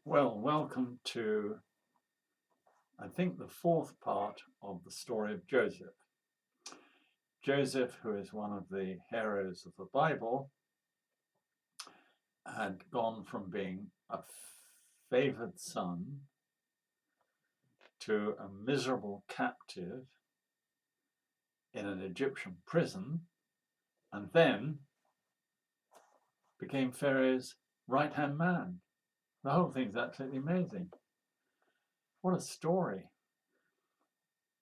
Well, welcome to, I think, the fourth part of the story of Joseph. Joseph, who is one of the heroes of the Bible, had gone from being a favored son to a miserable captive in an Egyptian prison, and then became Pharaoh's right-hand man. The whole thing's absolutely amazing. What a story.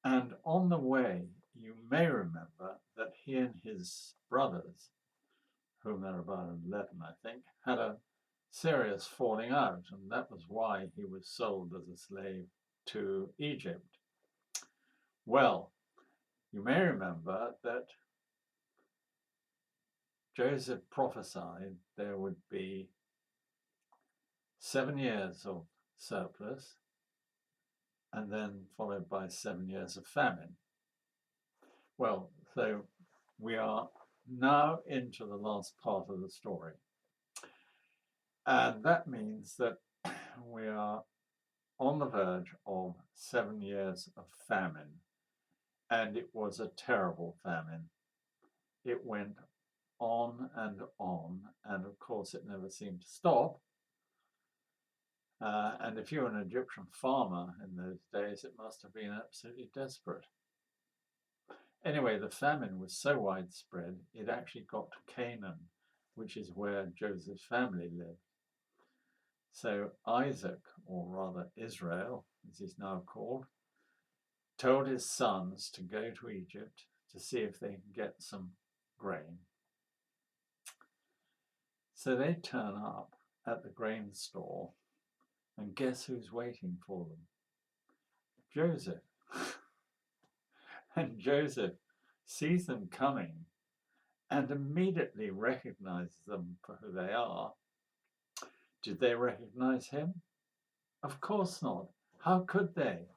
And on the way, you may remember that he and his brothers, whom there are about 11, I think, had a serious falling out, and that was why he was sold as a slave to Egypt. Well, you may remember that Joseph prophesied there would be 7 years of surplus and then followed by 7 years of famine. Well, so we are now into the last part of the story. And that means that we are on the verge of 7 years of famine. And it was a terrible famine. It went on, and of course it never seemed to stop. And if you're an Egyptian farmer in those days, it must have been absolutely desperate. Anyway, the famine was so widespread, it actually got to Canaan, which is where Joseph's family lived. So Isaac, or rather Israel, as he's now called, told his sons to go to Egypt to see if they can get some grain. So they turn up at the grain store, and guess who's waiting for them? Joseph. And Joseph sees them coming and immediately recognizes them for who they are. Did they recognize him? Of course not. How could they?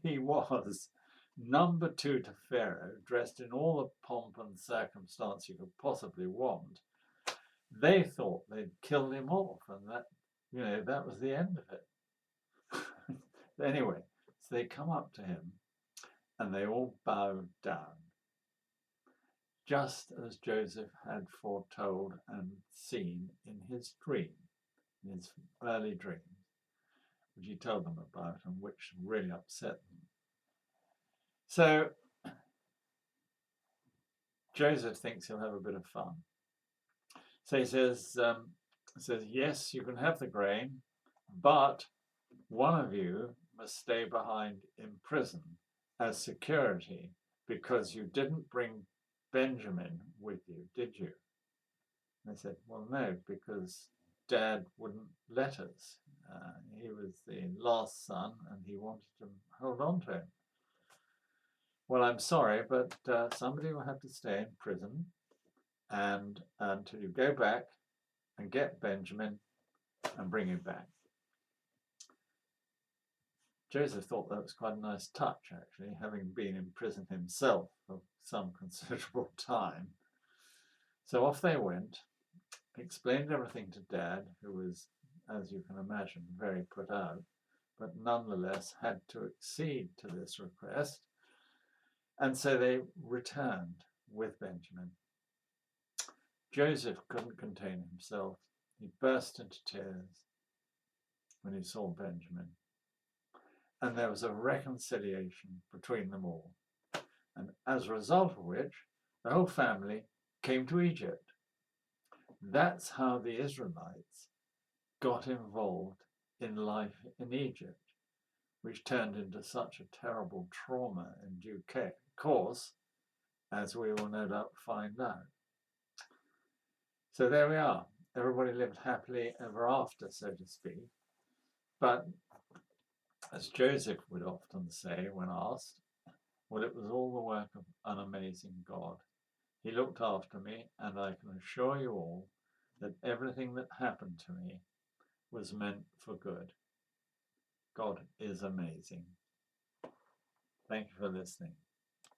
He was number 2 to Pharaoh, dressed in all the pomp and circumstance you could possibly want. They thought they'd killed him off, and that was the end of it. Anyway, so they come up to him and they all bowed down, just as Joseph had foretold and seen in his dream, in his early dreams, which he told them about and which really upset them. So Joseph thinks he'll have a bit of fun. So he says, yes, you can have the grain, but one of you must stay behind in prison as security because you didn't bring Benjamin with you, did you? And they said, well, no, because Dad wouldn't let us. He was the last son and he wanted to hold on to him. Well, I'm sorry, but somebody will have to stay in prison and until you go back and get Benjamin and bring him back. Joseph thought that was quite a nice touch, actually, having been in prison himself for some considerable time. So off they went, explained everything to Dad, who was, as you can imagine, very put out, but nonetheless had to accede to this request. And so they returned with Benjamin. Joseph couldn't contain himself. He burst into tears when he saw Benjamin. And there was a reconciliation between them all. And as a result of which, the whole family came to Egypt. That's how the Israelites got involved in life in Egypt, which turned into such a terrible trauma in due course, as we will no doubt find out. So there we are. Everybody lived happily ever after, so to speak. But as Joseph would often say when asked, well, it was all the work of an amazing God. He looked after me, and I can assure you all that everything that happened to me was meant for good. God is amazing. Thank you for listening.